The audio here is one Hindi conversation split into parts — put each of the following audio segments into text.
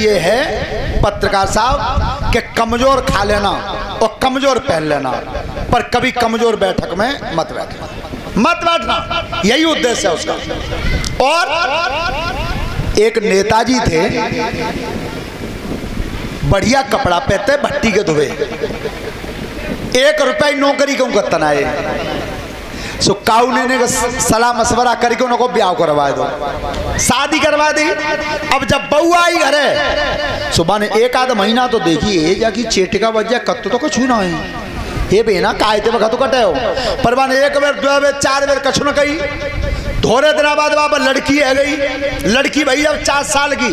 ये है पत्रकार साहब कि कमजोर खा लेना और कमजोर पहन लेना, पर कभी कमजोर बैठक में मत बैठना, यही उद्देश्य है उसका। और एक नेताजी थे, बढ़िया कपड़ा पहनते, भट्टी के धुए, 1 रुपये नौकरी क्यों करता है। सो काऊ ने सलाह मशवरा करके उनको ब्याह करवा दो, शादी करवा दी। अब जब बहू आई घरे, सुबह ने 1 आध महीना तो देखिए जाकि चेटिका बजा कत्तो तो कुछ ना है ये बेना कायते वक्त कटे हो, पर मैंने 1 बेर 2 बेर 4 बेर कछु न कही। थोड़े दिन बाद बाबा लड़की है गई, लड़की भई अब 4 साल की,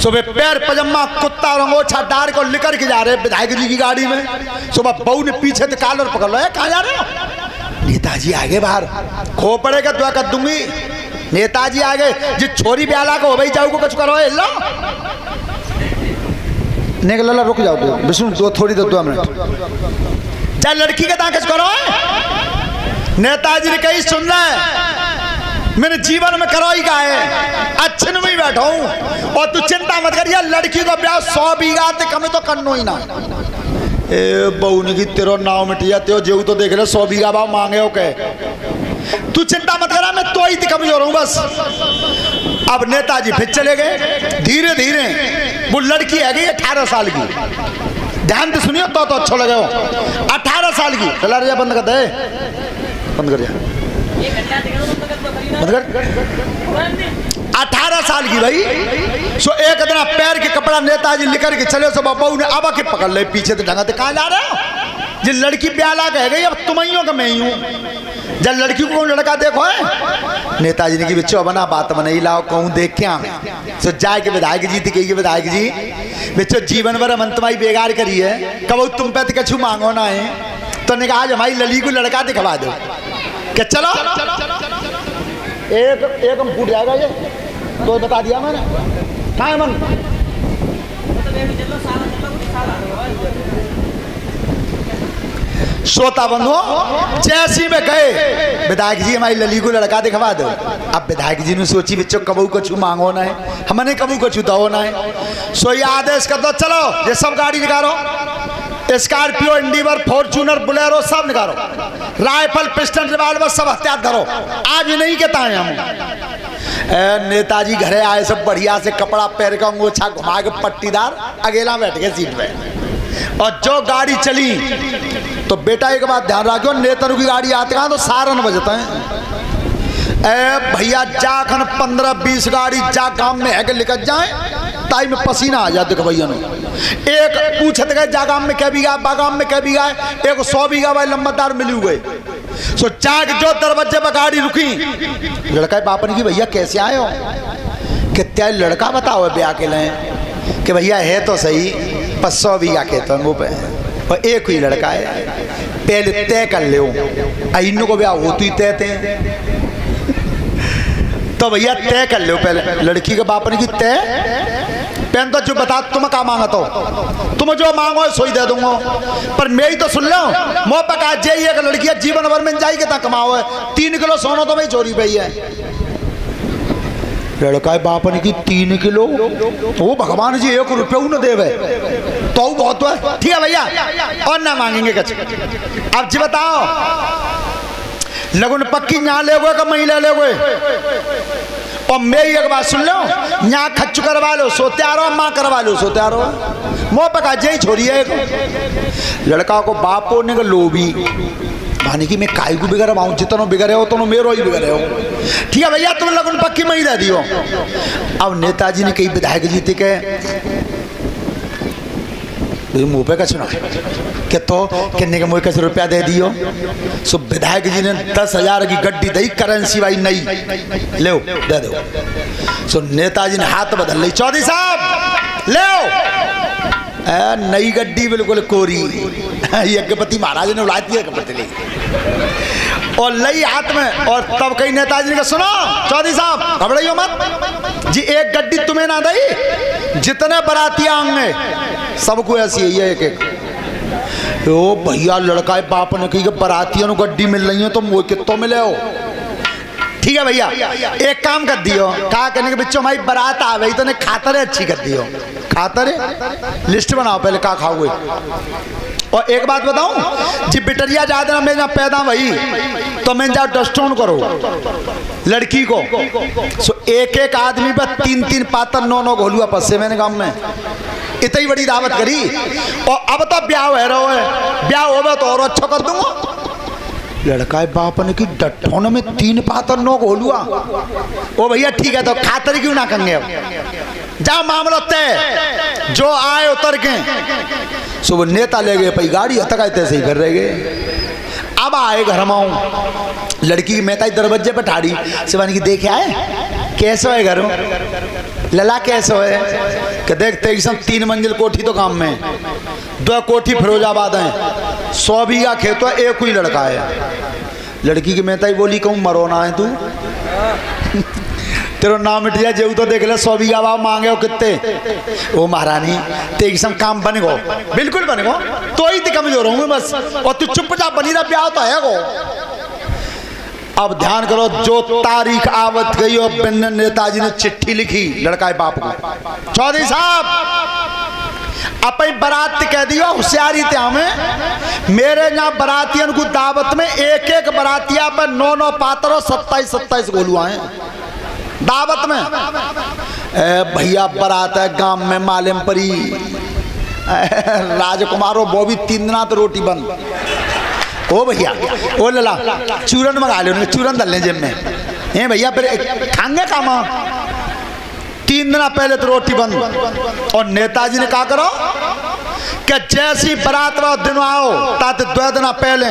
सुबह पैर पजम्मा कुत्ता रंगोछा डार को लेकर के जा रहे विधायक जी की गाड़ी में। सुबह बहू ने पीछे से कॉलर पकड़ लो, कहाँ जा रहे हो? नेताजी आगे बाहर खो पड़ेगा दुआ कर दूंगी। नेताजी आगे जी छोरी ब्याला को भाई जाओ को कुछ करो लो निकल रुक जाओ विष्णु दो थोड़ी दो 2 मिनट चाहे लड़की के दांत करो। नेताजी ने कही सुन रहा है मैंने जीवन में करो ही का है, अच्छे में ही बैठा हूं और तू चिंता मत करिए, लड़की को ब्याह 100 बीघा ते कम तो करनो ही ना। ए बहू ने की तेरो नाव मिटिया तेो जेऊ तो देख ले 100 बीघा भाव मांगे हो के, तू चिंता मत करा मैं तो ही कमजोर हूं बस। अब नेताजी फिर चले गए, धीरे धीरे वो लड़की है गई 18 साल की, ध्यान से सुनियो तो अच्छा लगे हो। 18 साल की, चला रहा बंद कर दे, बंद कर जा, बंद कर। 18 साल की भाई। सो एक दिन पैर के कपड़ा नेताजी लेकर के चले, सो बहू ने आबा के पकड़ ले पीछे से ढंगा, कहाँ जा रहे हो? जी लड़की प्याला कह गई, अब तुम्हारियों का मैं ही हूँ, जब लड़की को लड़का देखो है। नेताजी ने की बिच्चो बना बात बना लाओ कहूँ देख क्या सो जाए के विधायक जी थी कही विधायक जी बिच्चो जीवन भर मन तुम्हारी बेगार करी है, कब तुम पे तो कछु मांगो ना है, तो ने कहा आज हमारी लली को लड़का दिखवा दो। क्या चलो एक हम फूट जाएगा ये तो बता दिया मैंने, कहाँ है मन? श्रोता बंधु जैसी में गए विधायक जी हमारी लली को लड़का दिखवा दो। अब विधायक जी ने सोची बच्चों कबू कछु मांगो ना है, हमने कबू कछु दो ना है। सो ये आदेश कर दो चलो ये सब गाड़ी निकालो, स्कॉर्पियो इंडिवर फॉर्च्यूनर बुलेरो सब निकालो, राइफल पिस्टल रिवाल्वर सब हथियार धरो, आज नहीं कहता है हम। नेताजी घरे आए सब बढ़िया से कपड़ा पहन का अंगोछा घुमा के पट्टीदार अकेला बैठ गए सीट पे, और जो गाड़ी चली तो बेटा एक बात ध्यान रखो, नेताओं की गाड़ी आते कहाँ तो सारन बजता है। भैया जाखन 15-20 गाड़ी जा काम में है के लेकर जाए ताई में पसीना आ जाते भैया ने। एक पूछते गए जागाम में क्या बीघा बागाम में क्या बीघा है, एक 100 बीघा भाई लंबादार मिली हुए। सो जाग जो दरवाजे पर गाड़ी रुकी, लड़का बाप ने की भैया कैसे आए हो, कितना लड़का बताओ ब्याह के लिए कि भैया है तो सही 100 बीघा कहते हैं वो पे, और एक ही लड़का है, पहले तय कर ले इन को ब्याह होती तय थे तो भैया तय कर लो पहले। लड़की के बाप ने की तय पहन तो जो बता तुम क्या मांगा तो तुम जो मांगो सोई दे दूंगा, पर मैं ही तो सुन लो मोह पका जे एक लड़की जीवन भर में जाएगी ता कमाओ है 3 किलो सोना तो भाई चोरी पे है। लड़का बाप ने की 3 किलो, वो भगवान जी 1 रुपये न देवे तो बहुत है, ठीक है भैया और ना मांगेंगे कच। अब जी बताओ लगन पक्की यहाँ ले गए का महिला ले गए, और मैं एक बात सुन लो यहाँ खच्च करवा लो सोते आ रहो, माँ करवा लो सोते आ रहो, मोह पका जे छोड़ी है। लड़का को बापो ने लोभी मानी कि मैं काय को बिगड़ पाऊँ, जितना बिगड़े हो तो मेरो ही बिगड़े हो, ठीक है भैया तुम लगन पक्की मही दे दियो। अब नेताजी ने कही विधायक जी थे के मुँह पे कछ ना कि तो किन्ने के मुँह कैसे रुपया दे दियो। सो विधायक जी ने 10,000 की गड्डी दी करेंसी भाई नई ले दे दो। सो नेताजी ने हाथ बदल ली, चौधरी साहब ले नई गड्डी बिल्कुल कोरी, यज्ञपति महाराज ने उड़ाती है कपड़े ली और लई हाथ में। और तब कई नेताजी ने सुनो चौधरी साहब घबराइयो मत जी, एक गड्डी तुम्हें ना दी जितने बरातियां आएंगे सबको ऐसी है एक एक। ओ भैया लड़का बाप ने कही कि बरातियों को गड्डी मिल रही है तो मुझे कितो मिले हो, ठीक ठीक है भैया, एक काम कर दियो, कहा कहने के बच्चों हमारी बारात आ गई तो ने खातर अच्छी कर दियो। खातर लिस्ट बनाओ पहले का खाओगे। और एक बात बताऊं जी, बिटरिया ज्यादा मैं जहाँ पैदा वही तो मैं जाओ डस्टोन करो लड़की को, सो एक एक आदमी पर 3-3 पातर 9-9 घोलुआ पस्से मैंने काम में इतनी बड़ी दावत करी। और अब तो ब्याह है रहो है, ब्याह होगा तो और अच्छा कर दूंगा। लड़का बाप ने की डट्ठों में 3 पातर 9 घोलुआ। ओ भैया ठीक है तो खातर क्यों ना करेंगे, अब जा मामला तय, जो आए उतर के सो वो नेता ले गए पई गाड़ी तक आते सही कर रहे गए। अब आए घर में लड़की की मेहता दरवाजे पर ठाड़ी सिवानी की देखे आए कैसे है घर लला कैसे है कि देखते 3 मंजिल कोठी तो काम में 2 कोठी फिरोजाबाद है 100 बीघा खेत है, एक ही लड़का है। लड़की की मेहता बोली कहूँ मरोना है तू तेरा नाम मिट जाए जेऊ तो देख ले 100 बीघा बाब मांगे हो कितने। ओ महारानी तेरी सम काम बन गो, बिल्कुल बन गो, तो ही कमजोर हूँ बस, और तू चुपचाप बनी रहा, ब्याह तो है गो। अब ध्यान करो, जो तारीख आवत गई और नेताजी ने चिट्ठी लिखी लड़का बाप को, चौधरी साहब अपनी बारात कह दियो, होशियारी थे हमें, मेरे यहाँ बारातियन को दावत में एक एक बारातिया पर 9-9 पातर और 27-27 गोलुआ हैं दावत में। भैया बारात है गांव में मालूम परी राजकुमारों वो भी 3 दिन तो रोटी बंद। ओ भैया ओ लला चूरन मंगा लो, चूरन डाल लें जेब में भैया, फिर खाएंगे कामा 3 दिन पहले तो रोटी बंद। और नेताजी ने कहा करो कि जैसी बारात वाला दिन आओ ताते 2 दिन पहले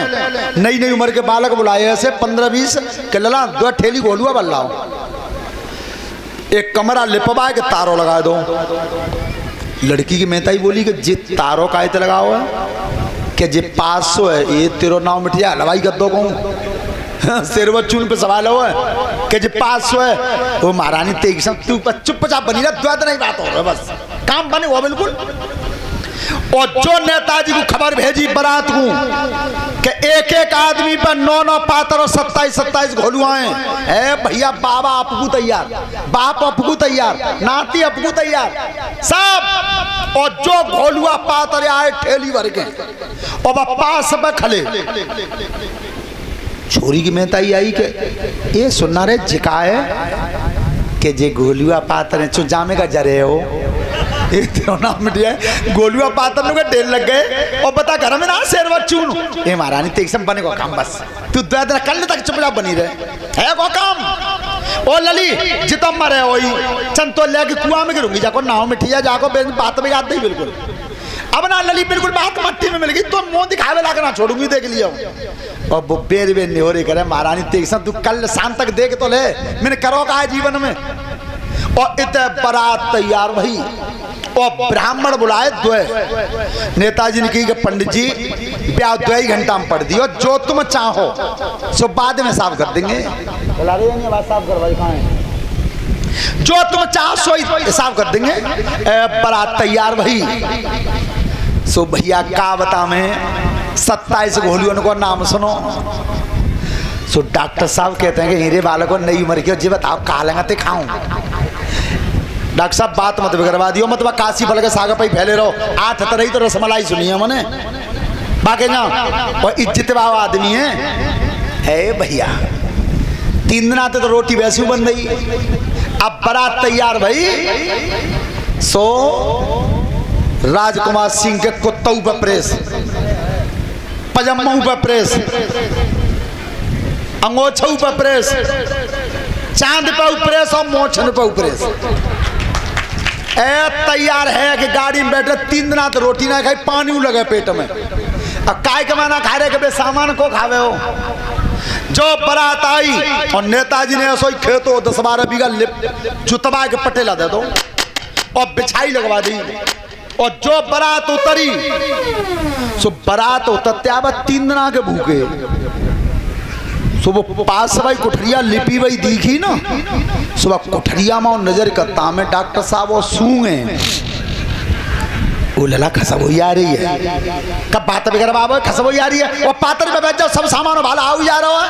नई नई उम्र के बालक बुलाए ऐसे 15-20 के लला 2 ठेली गोलुआ बल लाओ, एक कमरा लिपवा के तारों लगा दो। लड़की की मेहता ही बोली कि जे तारों का इत लगाओ है कि जे 500 है ये तेरो नाम मिट जाए हलवाई कर दो कहूँ सिरवर चून पे सवाल हो है कि जे 500 है। वो महारानी तेज तू चुपचाप बनी रहा, 2 दिन ही बात हो रहा बस, काम बने हुआ बिल्कुल। और जो नेताजी को खबर भेजी बारात को कि एक एक आदमी पर 9-9 पातर और 27-27 घोलुआए है, भैया बाबा अपकू तैयार, बाप अपकू तैयार, नाती अपकू तैयार सब। और जो घोलुआ पातर आए ठेली भर के और पास में खले। छोरी की मेहताई आई के ये सुनना रे जिकाए कि जे घोलुआ पातर चो जामे का जरे हो नाम गोलुआ पातर लोग ढेर लग गए। और बता घर में ना शेरवर चून ए महारानी तेज बने को काम, बस तू 2 दिन कल तक चुपचाप बनी रहे है को काम। ओ लली जितम मरे वही चंद तो लेके कुआं में गिरूंगी जाको नाव मिठिया जाको बात में याद नहीं बिल्कुल। अब ना लली बिल्कुल बात मट्टी में मिल गई तो मुंह दिखावे लाकर ना छोड़ूंगी देख लिया। और वो बेर बेर नहीं हो रही करे महारानी तेज तू कल शाम तक देख तो ले मैंने करो कहा जीवन में। और इत बारात तैयार वही और ब्राह्मण बुलाए 2। नेताजी ने कही कि पंडित जी ब्याह 2 ही घंटा में पढ़ दियो, जो तुम चाहो सो बाद में साफ कर देंगे, जो तुम चाहो सो ही साफ कर देंगे। बारात तैयार वही सो भैया का बता में 27 घोलियों को नाम सुनो। सो डॉक्टर साहब कहते हैं कि हीरे बालक को नई उम्र की जी बताओ कहा लेंगे ते खाऊं। डॉक्टर साहब बात मत करवा दियो, मतलब काशी फल के सागर पे फैले रहो। 8 तरह ही तो रसमलाई सुनी है मैंने बाकी ना, और इज्जत बाबा आदमी है भैया। 3 दिन आते तो रोटी वैसी बन रही। अब बारात तैयार भाई सो राजकुमार सिंह के कुत्तों पर प्रेस, पजम्मू पर प्रेस, अंगोछू पर प्रेस, चांद पर प्रेस और मोछन पर प्रेस। तैयार है कि गाड़ी में बैठे 3 दिन तो रोटी ना खाई, पानी लगे पेट में। अब काय कमाना खा रहे के सामान को खावे हो। जो बारात आई और नेताजी ने ऐसा ही खेतो 10-12 बीघा जुतवा के पटेला दे दो और बिछाई लगवा दी। और जो बारात उतरी सो बारात उतरते अब 3 दिन के भूखे सुबह पास भाई कोठरिया लिपी भाई दिखी ना, सुबह कोठरिया में नजर करता में डॉक्टर साहब वो सूंगे वो लला खसबोई आ रही है। कब बात वगैरह बाबा खसबोई आ रही है और पातर में बैठ जाओ सब सामान भाला आओ जा रहा है।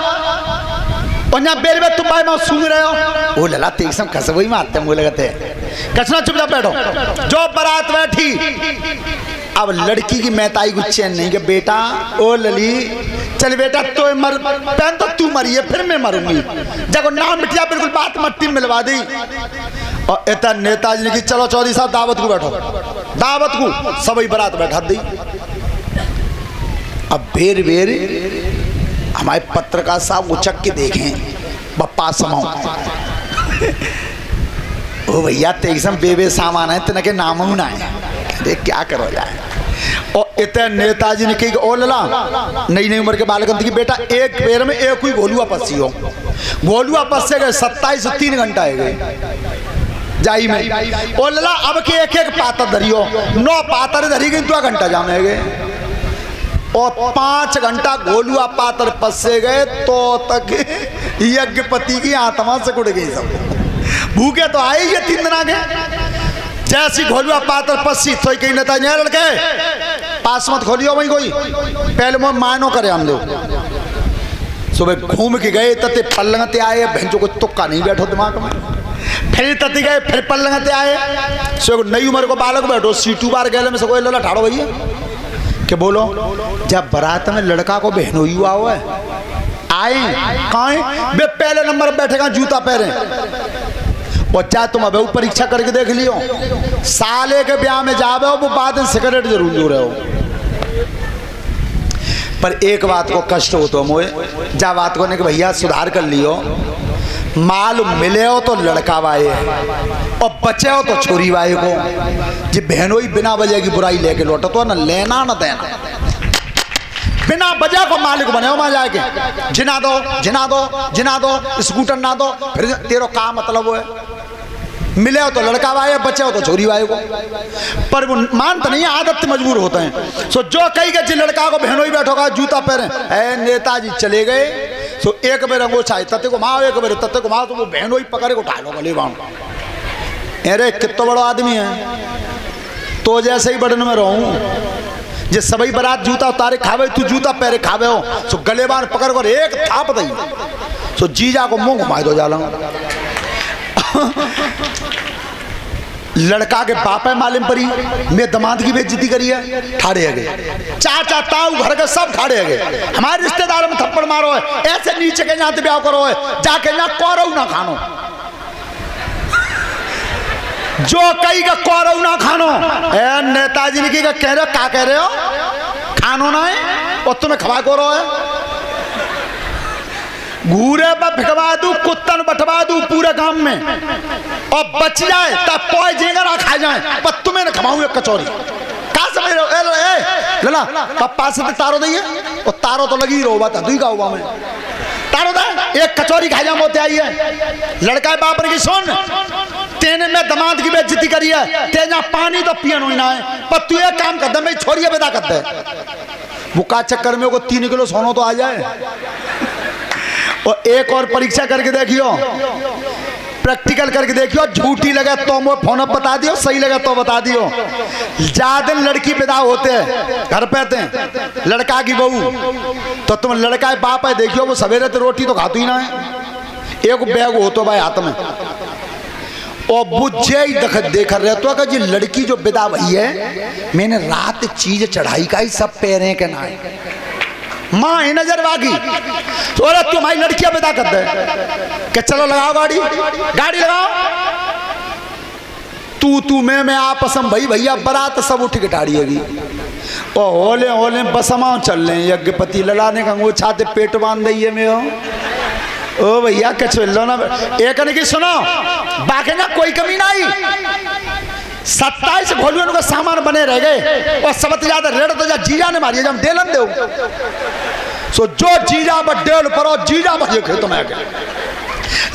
और यहाँ बेर में तुम भाई मैं सुन रहे हो, वो लला तेज सम कस वही मारते मुझे लगते हैं कसना चुपचाप बैठो। जो बारात बैठी, अब लड़की की महताई को चैन नहीं कि बेटा ओ लली चल बेटा तो मर पहन तो तू मरी है फिर मैं मरूंगी, जब नाम मिट जा बिल्कुल बात मट्टी मिलवा दी। और इतना नेताजी ने कि चलो चौधरी साहब दावत को बैठो, दावत को सभी बारात बैठा दी। अब बेर बेर हमारे पत्रकार साहब उचक के देखें बप्पा समाओ ओ भैया तेईसम बेबे सामान है तेना के नाम ना है, देख क्या करो जाए। और इतने नेताजी ने कही ओ लला नई नई उम्र के बालक की बेटा एक पैर में एक ही गोलुआ पसी हो, गोलुआ पस्से गए 27 से 3 घंटा है गए जाई में। ओ लला अब के एक एक पातर धरियो, 9 पातर धरी गई 2 घंटा जामे गए और 5 घंटा गोलुआ पातर पस्से गए तो तक यज्ञपति की आत्मा से कुट गई। सब भूखे तो आए ये 3 दिन आगे, जैसी घोलुआ पातर पस्सी तो कहीं नेता नहीं लड़के पास मत खोलियो वही कोई पहले मैं मानो करे हम लोग। सुबह घूम के गए तते पल्लंगते आए, भैंसों को तुक्का नहीं बैठो दिमाग में, फिर तते गए फिर पल्लंगते आए। सो नई उम्र को बालक बैठो सीटू बार गए में से कोई लला ठाड़ो भैया क्या बोलो। जब बारात में लड़का को बहनोई हुआ हुआ है आए कहाँ बे पहले नंबर बैठेगा जूता पहने। और चाहे तुम अब परीक्षा करके देख लियो, साले के ब्याह में जावे हो वो बाद में सिगरेट जरूर ले रहे हो। पर एक बात को कष्ट हो तो मोए जा बात को ने कि भैया सुधार कर लियो, माल मिले हो तो लड़का वाए और बचे हो तो छोरी वाए को। जी बहनों ही बिना वजह की बुराई लेके लौटो तो न लेना न देना, बिना वजह को मालिक बने हो वहां जाके जिना दो जिना दो जिना दो स्कूटर ना दो, फिर तेरो का मतलब वो है मिले हो तो लड़का वाए बचे हो तो छोरी वाए को। पर वो मानते नहीं, आदत मजबूर होते हैं। सो जो कही गए लड़का को बहनों ही बैठोगा जूता पहने नेताजी चले गए। सो एक बेर अंगोछा है तत्ते को माओ, एक बेर तत्ते को माओ तो वो बहनों ही पकड़े को उठा लो गले बाण। अरे कितना बड़ा आदमी है तो जैसे ही बटन में रहूं जे सभी बारात जूता उतारे खावे तू जूता पहरे खावे हो। सो गले बाण पकड़ कर एक थाप दई सो जीजा को मुंह घुमा दो जाला। लड़का के बाप है मालिम परी मैं दमाद की बेइज्जती करी है, ठाड़े है गए चाचा ताऊ घर के सब ठाड़े है गए। हमारे रिश्तेदार में थप्पड़ मारो है, ऐसे नीचे के यहाँ ब्याह करो है, जाके यहाँ कोरऊ ना खानो, जो कई का कोरऊ ना खानो। नेताजी ने कह रहे हो क्या कह रहे हो खानो ना है और तुम्हें खवा को रहो है। घूरे पर भिगवा दू कुत्तन बटवा दू पूरे गांव में और बच जाए तब पोए जेंगरा खा जाए पर तुम्हें न खवाऊं एक कचौरी। क्या समझ रहे हो ए लला पप्पा से तारो दइए और तारो तो लगी रहो बात दुई गाँव में तारो दे एक कचौरी खा जा मोते आई है। लड़का बाप ने की सुन तेने में दमाद की बेइज्जती करी है, तेना पानी तो पियन हुई ना है पर तू एक काम कर दे मैं छोड़िए बेदा कर दे वो का चक्कर में को 3 किलो सोनो तो आ जाए। और एक और परीक्षा करके देखियो, प्रैक्टिकल करके देखियो, झूठी लगे तो मुझे फोन अप बता दियो, सही लगे तो बता दियो। ज्यादा लड़की पैदा होते हैं घर पे थे लड़का की बहू तो तुम लड़का बाप है देखियो वो सवेरे तो रोटी तो खाती ही ना है, एक बैग हो तो भाई हाथ में और बुझे ही देख रहे तो कि जी लड़की जो विदा भई है मैंने रात चीज चढ़ाई का ही सब पैरे के ना माँ ही नजर वागी तो तुम्हारी लड़कियां विदा कर दे कि चलो लगाओ गाड़ी गाड़ी लगाओ तू मैं आपसम भाई भैया बरात सब उठ के टाड़िएगी और होले होले बसमा चल रहे यज्ञपति ललाने का वो छाते पेट बांध दिए में हो ओ भैया कछ लो ना एक ने की सुनो बाकी ना कोई कमी ना आई 27 घोलियों का सामान बने रह गए और सबसे ज्यादा रेड तो जा जीजा ने मारी जब डेलन दे सो जो जीजा पर डेल परो जीजा बजे खेत में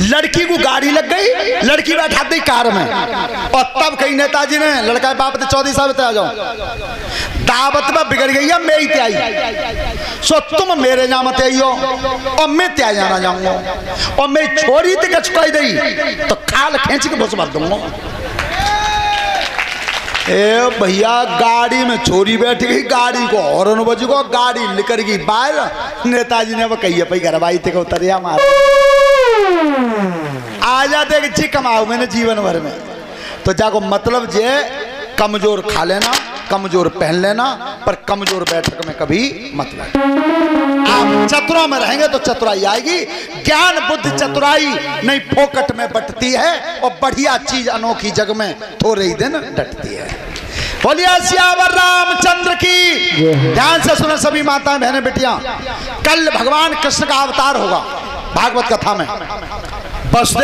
लड़की को गाड़ी लग गई, लड़की बैठा दी कार में और तब कई नेताजी ने लड़का बाप ने 14 साल आ जाओ दावत में बिगड़ गई है मैं ही आई सो तुम मेरे यहाँ मत आइयो और मैं त्या जाना जाऊंगा और मैं छोरी तक चुकाई दी तो खाल खींच के बस मार दूंगा। ए भैया गाड़ी में छोरी बैठ गई, गाड़ी को हॉर्न बज गो, गाड़ी निकल गई बाहर। नेताजी ने वो कही है भाई घर भाई थे उतरिया मार आजा देख जी कमाओ मैंने जीवन भर में। तो जाको मतलब जे कमजोर खा लेना, कमजोर पहन लेना, पर कमजोर बैठक में कभी मत बैठ। आप चतुरों में रहेंगे तो चतुराई आएगी। ज्ञान बुद्धि चतुराई नहीं फोकट में बटती है, और बढ़िया चीज अनोखी जग में थोड़े ही दिन डटती है। बोलिए सियावर रामचंद्र की। ध्यान से सुनो सभी माताएं बहनें बेटियां, कल भगवान कृष्ण का अवतार होगा भागवत कथा में। बस